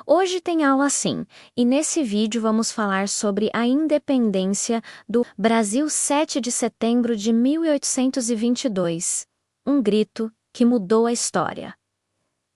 Hoje tem aula sim, e nesse vídeo vamos falar sobre a independência do Brasil 7 de setembro de 1822. Um grito que mudou a história.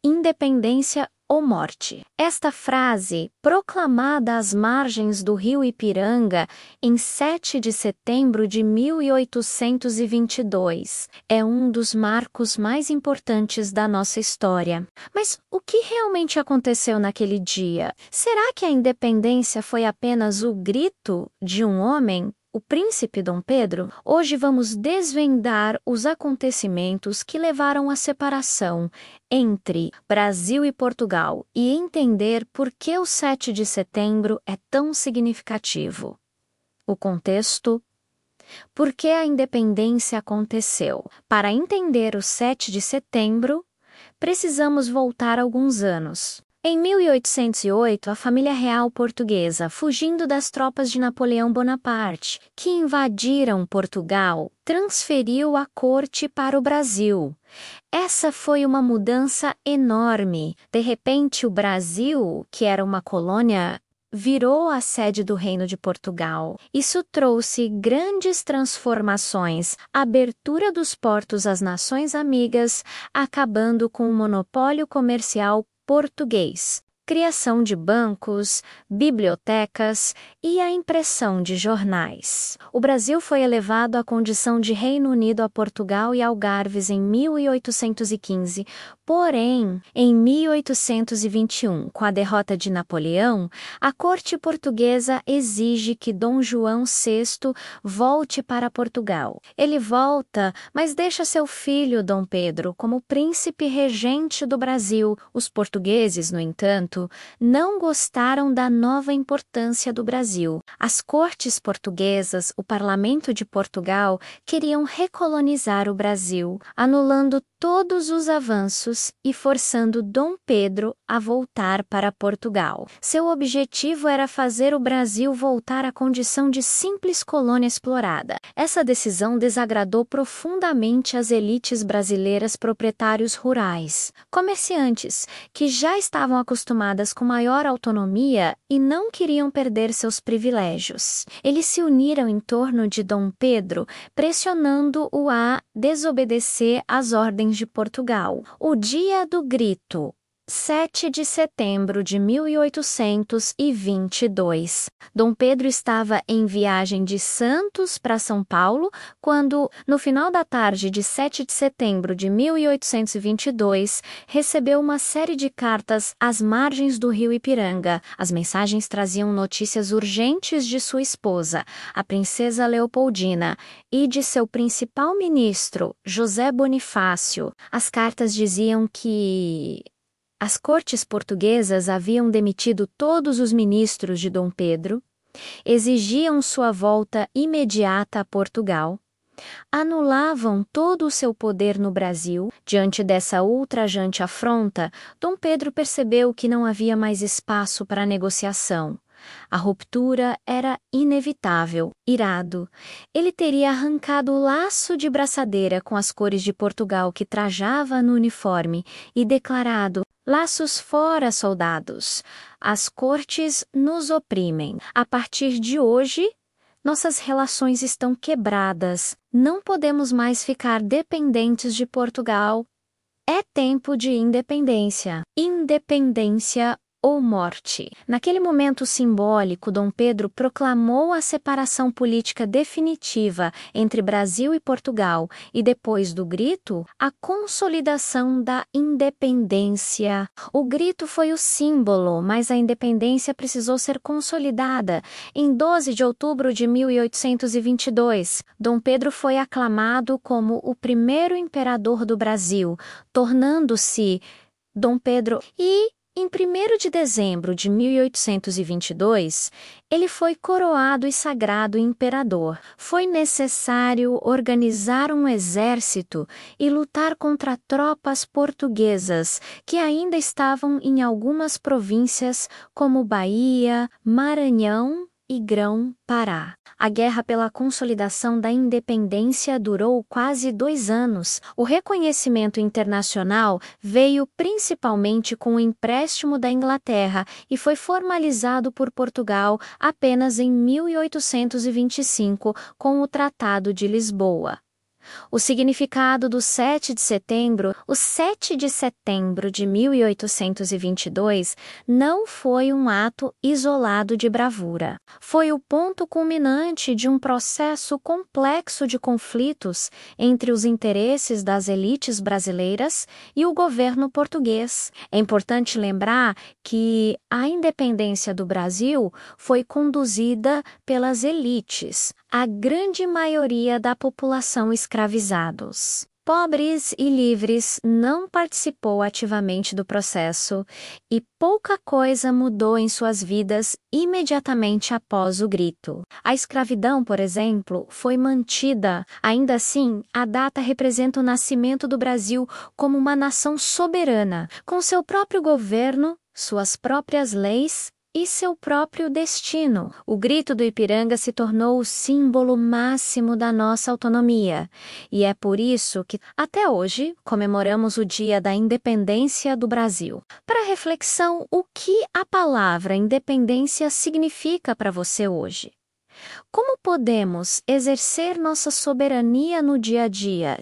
Independência ou morte. Esta frase, proclamada às margens do rio Ipiranga em 7 de setembro de 1822, é um dos marcos mais importantes da nossa história. Mas o que realmente aconteceu naquele dia? Será que a independência foi apenas o grito de um homem? O príncipe Dom Pedro? Hoje vamos desvendar os acontecimentos que levaram à separação entre Brasil e Portugal e entender por que o 7 de setembro é tão significativo. O contexto. Por que a independência aconteceu? Para entender o 7 de setembro, precisamos voltar alguns anos. Em 1808, a família real portuguesa, fugindo das tropas de Napoleão Bonaparte, que invadiram Portugal, transferiu a corte para o Brasil. Essa foi uma mudança enorme. De repente, o Brasil, que era uma colônia, virou a sede do Reino de Portugal. Isso trouxe grandes transformações, abertura dos portos às nações amigas, acabando com o monopólio comercial português, criação de bancos, bibliotecas e a impressão de jornais. O Brasil foi elevado à condição de Reino Unido a Portugal e Algarves em 1815, porém, em 1821, com a derrota de Napoleão, a corte portuguesa exige que Dom João VI volte para Portugal. Ele volta, mas deixa seu filho Dom Pedro como príncipe regente do Brasil. Os portugueses, no entanto, não gostaram da nova importância do Brasil. As cortes portuguesas, o Parlamento de Portugal, queriam recolonizar o Brasil, anulando todos os avanços e forçando Dom Pedro a voltar para Portugal. Seu objetivo era fazer o Brasil voltar à condição de simples colônia explorada. Essa decisão desagradou profundamente as elites brasileiras, proprietários rurais, comerciantes, que já estavam acostumadas com maior autonomia e não queriam perder seus privilégios. Eles se uniram em torno de Dom Pedro, pressionando-o a desobedecer às ordens de Portugal. O dia do grito. 7 de setembro de 1822. Dom Pedro estava em viagem de Santos para São Paulo quando, no final da tarde de 7 de setembro de 1822, recebeu uma série de cartas às margens do rio Ipiranga. As mensagens traziam notícias urgentes de sua esposa, a princesa Leopoldina, e de seu principal ministro, José Bonifácio. As cartas diziam que as cortes portuguesas haviam demitido todos os ministros de Dom Pedro, exigiam sua volta imediata a Portugal, anulavam todo o seu poder no Brasil. Diante dessa ultrajante afronta, Dom Pedro percebeu que não havia mais espaço para negociação. A ruptura era inevitável. Irado, ele teria arrancado o laço de braçadeira com as cores de Portugal que trajava no uniforme e declarado: laços fora, soldados! As cortes nos oprimem. A partir de hoje, nossas relações estão quebradas. Não podemos mais ficar dependentes de Portugal. É tempo de independência. Independência ou morte. Naquele momento simbólico, Dom Pedro proclamou a separação política definitiva entre Brasil e Portugal e, depois do grito, a consolidação da independência. O grito foi o símbolo, mas a independência precisou ser consolidada. Em 12 de outubro de 1822, Dom Pedro foi aclamado como o primeiro imperador do Brasil, tornando-se Dom Pedro em 1º de dezembro de 1822, ele foi coroado e sagrado imperador. Foi necessário organizar um exército e lutar contra tropas portuguesas que ainda estavam em algumas províncias como Bahia, Maranhão e Grão-Pará. A guerra pela consolidação da independência durou quase 2 anos. O reconhecimento internacional veio principalmente com o empréstimo da Inglaterra e foi formalizado por Portugal apenas em 1825, com o Tratado de Lisboa. O significado do 7 de setembro, o 7 de setembro de 1822, não foi um ato isolado de bravura. Foi o ponto culminante de um processo complexo de conflitos entre os interesses das elites brasileiras e o governo português. É importante lembrar que a independência do Brasil foi conduzida pelas elites, a grande maioria da população escravizados. Pobres e livres não participou ativamente do processo e pouca coisa mudou em suas vidas imediatamente após o grito. A escravidão, por exemplo, foi mantida. Ainda assim, a data representa o nascimento do Brasil como uma nação soberana, com seu próprio governo, suas próprias leis e seu próprio destino. O grito do Ipiranga se tornou o símbolo máximo da nossa autonomia. E é por isso que, até hoje, comemoramos o Dia da Independência do Brasil. Para reflexão, o que a palavra independência significa para você hoje? Como podemos exercer nossa soberania no dia a dia?